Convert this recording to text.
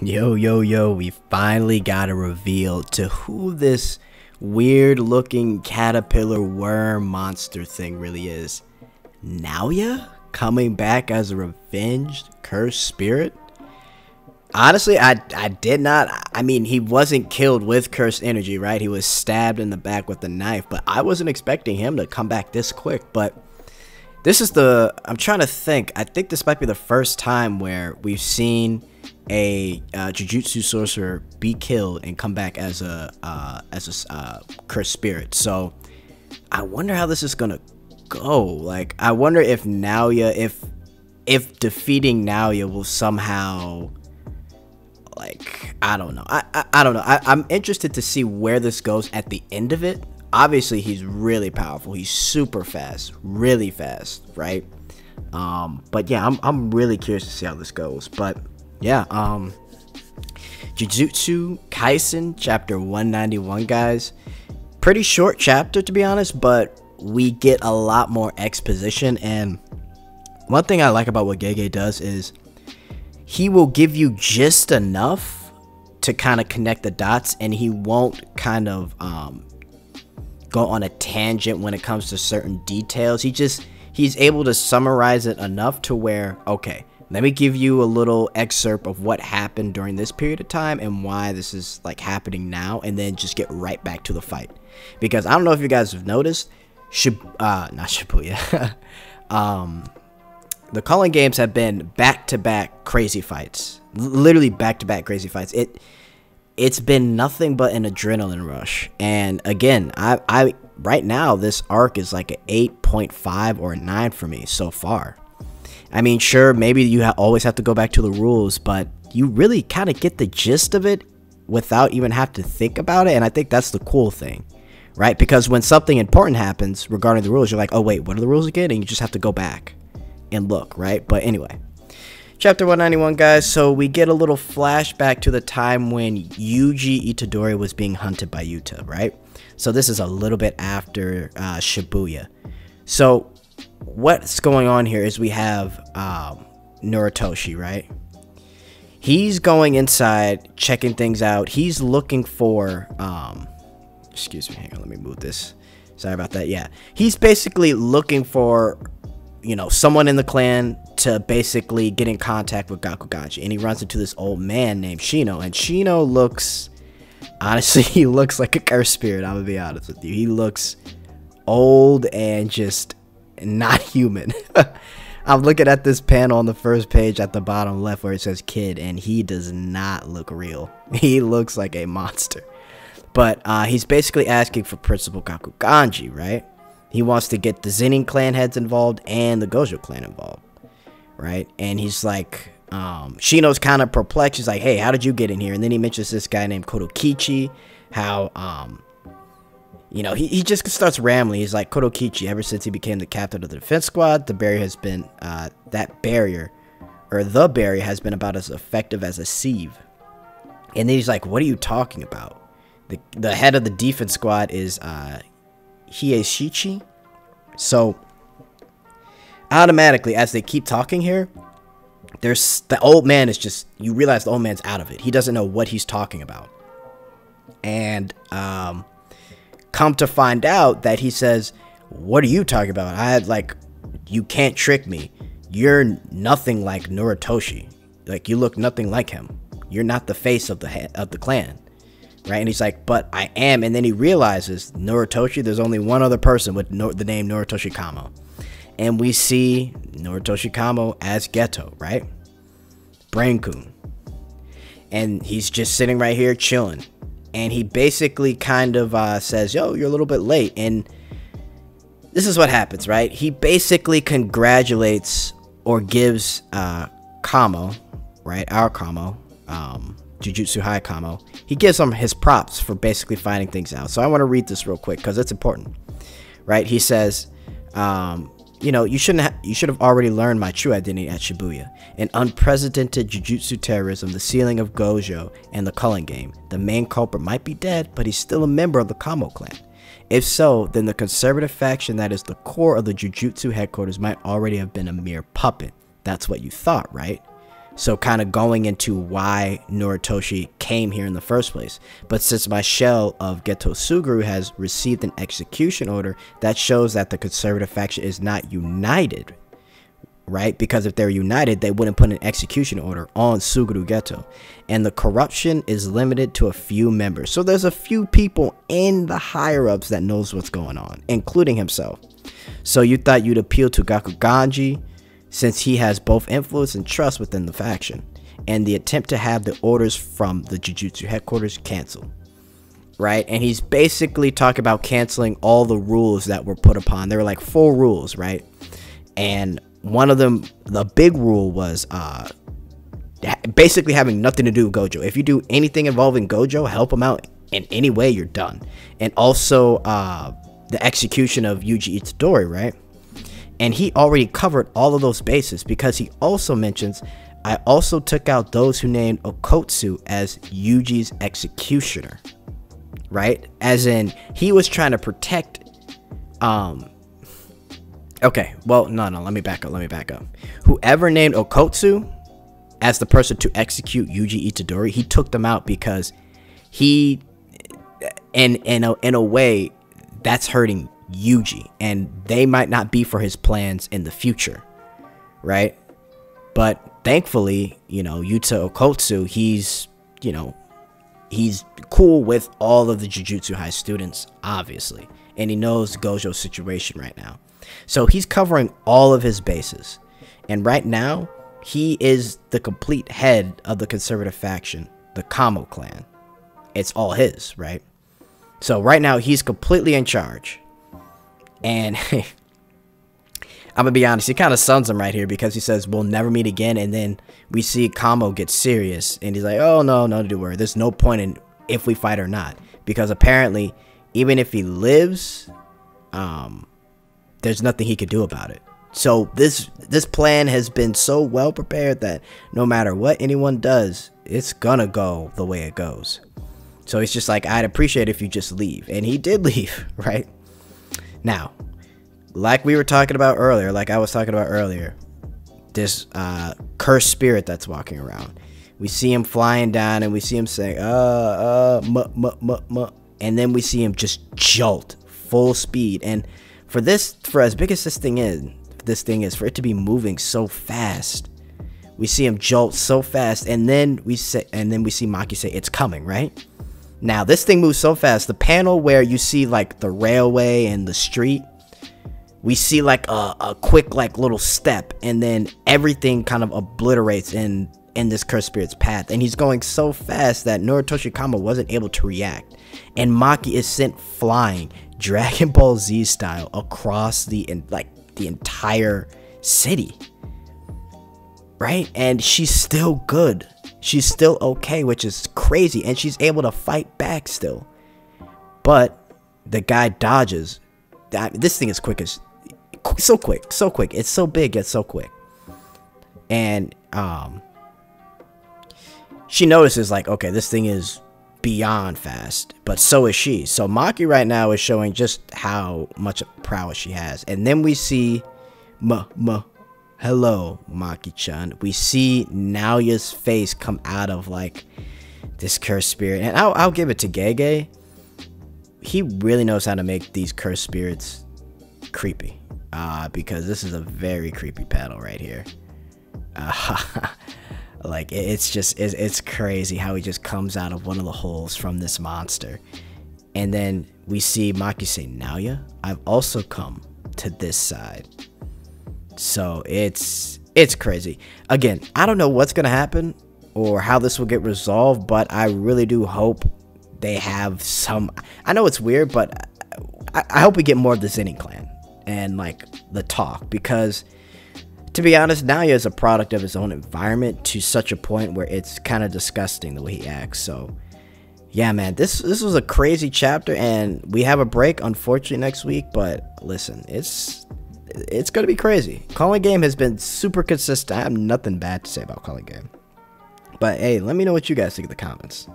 Yo, yo, yo, we finally got a reveal to who this weird looking caterpillar worm monster thing really is. Naoya? Coming back as a revenged cursed spirit? Honestly, I did not. I mean, he wasn't killed with cursed energy, right? He was stabbed in the back with a knife, but I wasn't expecting him to come back this quick. But this is I'm trying to think. I think this might be the first time where we've seen a jujutsu sorcerer be killed and come back as a cursed spirit. So I wonder how this is gonna go. Like, I wonder if Naoya, if defeating Naoya will somehow, like, I don't know. I don't know. I'm interested to see where this goes at the end of it. Obviously, he's really powerful. He's super fast, really fast, right? But yeah, I'm really curious to see how this goes. But yeah, Jujutsu Kaisen chapter 191, guys. Pretty short chapter, to be honest, but we get a lot more exposition. And one thing I like about what JJK does is he will give you just enough to kind of connect the dots, and he won't kind of go on a tangent when it comes to certain details. He's able to summarize it enough to where, okay, let me give you a little excerpt of what happened during this period of time and why this is like happening now, and then just get right back to the fight. Because I don't know if you guys have noticed, not Shibuya, the calling games have been back-to-back crazy fights, literally back-to-back crazy fights. It's been nothing but an adrenaline rush. And again, I right now this arc is like an 8.5 or a 9 for me so far. I mean, sure, maybe you always have to go back to the rules, but you really kind of get the gist of it without even have to think about it. And I think that's the cool thing, right? Because when something important happens regarding the rules, you're like, oh wait, what are the rules again? And you just have to go back and look, right? But anyway, chapter 191, guys. So we get a little flashback to the time when Yuji Itadori was being hunted by Yuta, right? So this is a little bit after Shibuya. So what's going on here is we have Noritoshi, right? He's going inside, checking things out. He's looking for excuse me, hang on, let me move this. Sorry about that. Yeah, he's basically looking for, you know, someone in the clan to basically get in contact with Gakuganji, and he runs into this old man named Shino, and Shino looks, honestly, he looks like a cursed spirit. I'm gonna be honest with you. He looks old and just not human. I'm looking at this panel on the first page at the bottom left where it says kid, and he does not look real. He looks like a monster. But he's basically asking for Principal Gakuganji, right? He wants to get the Zenin clan heads involved and the Gojo clan involved, right? And he's like, Shino's kind of perplexed. He's like, hey, how did you get in here? And then he mentions this guy named Kotokichi, how you know, he just starts rambling. He's like, Kotokichi, ever since he became the captain of the defense squad, the barrier has been, the barrier has been about as effective as a sieve. And then he's like, what are you talking about? The head of the defense squad is, Hieshichi. So, automatically, as they keep talking here, the old man is just, you realize the old man's out of it. He doesn't know what he's talking about. And, come to find out that he says, what are you talking about? I had, like, you can't trick me. You're nothing like Noritoshi. Like, you look nothing like him. You're not the face of the clan, right? And he's like, but I am. And then he realizes Noritoshi, there's only one other person with the name Noritoshi Kamo. And we see Noritoshi Kamo as Geto, right? Brain-kun. And he's just sitting right here chilling. And he basically kind of says, yo, you're a little bit late. And this is what happens, right? He basically congratulates or gives Kamo, right? Our Kamo, Jujutsu High Kamo. He gives him his props for basically finding things out. So I want to read this real quick because it's important, right? He says, you know, you should have already learned my true identity at Shibuya. An unprecedented jujutsu terrorism, the sealing of Gojo, and the culling game. The main culprit might be dead, but he's still a member of the Kamo clan. If so, then the conservative faction that is the core of the jujutsu headquarters might already have been a mere puppet. That's what you thought, right? So kind of going into why Noritoshi came here in the first place. But since my shell of Geto Suguru has received an execution order, that shows that the conservative faction is not united, right? Because if they're united, they wouldn't put an execution order on Suguru Geto. And the corruption is limited to a few members. So there's a few people in the higher-ups that knows what's going on, including himself. So you thought you'd appeal to Gakuganji, since he has both influence and trust within the faction, and the attempt to have the orders from the Jujutsu headquarters canceled, right? And he's basically talking about canceling all the rules that were put upon. There were like 4 rules, right? And one of them, the big rule was basically having nothing to do with Gojo. If you do anything involving Gojo, help him out in any way, you're done. And also the execution of Yuji Itadori, right? And he already covered all of those bases, because he also mentions, I also took out those who named Okotsu as Yuji's executioner, right? As in, he was trying to protect, okay, well, no, let me back up. Whoever named Okotsu as the person to execute Yuji Itadori, he took them out because he, in a way, that's hurting Yuji, and they might not be for his plans in the future, right? But thankfully, you know, Yuta Okotsu, he's cool with all of the Jujutsu High students, obviously, and he knows Gojo's situation right now, so he's covering all of his bases. And right now, he is the complete head of the conservative faction, the Kamo clan. It's all his, right? So right now, he's completely in charge. And I'm gonna be honest, he kind of sums him right here, because he says we'll never meet again, and then we see Kamo get serious, and he's like, oh no, don't worry, there's no point in if we fight or not, because apparently even if he lives, there's nothing he could do about it. So this plan has been so well prepared that no matter what anyone does, it's gonna go the way it goes. So he's just like, I'd appreciate it if you just leave. And he did leave, right? Now, like we were talking about earlier, this cursed spirit that's walking around. We see him flying down, and we see him saying, and then we see him just jolt full speed. And for as big as this thing is, for it to be moving so fast, we see him jolt so fast, and then we see Maki say, it's coming, right? Now, this thing moves so fast. The panel where you see like the railway and the street, we see like a quick like little step, and then everything kind of obliterates in this cursed spirit's path. And he's going so fast that Noritoshi Kamo wasn't able to react. And Maki is sent flying, Dragon Ball Z style, across the entire city. Right? And she's still good. She's still okay, which is crazy, and she's able to fight back still. But the guy dodges. This thing is so quick. It's so big yet so quick. And she notices, like, okay, this thing is beyond fast, but so is she. So Maki right now is showing just how much prowess she has. And then we see hello, Maki-chan. We see Naoya's face come out of like this cursed spirit, and I'll give it to Gege. He really knows how to make these cursed spirits creepy, because this is a very creepy panel right here. Like it's crazy how he just comes out of one of the holes from this monster. And then we see Maki say, Naoya, I've also come to this side. So it's crazy. Again, I don't know what's gonna happen or how this will get resolved, but I really do hope they have some. I know it's weird, but I hope we get more of the Zenin clan and like the talk, because to be honest, Naoya is a product of his own environment to such a point where it's kind of disgusting the way he acts. So yeah, man, this was a crazy chapter, and we have a break unfortunately next week, but listen, it's gonna be crazy. Calling Game has been super consistent. I have nothing bad to say about Calling Game, but hey, let me know what you guys think in the comments.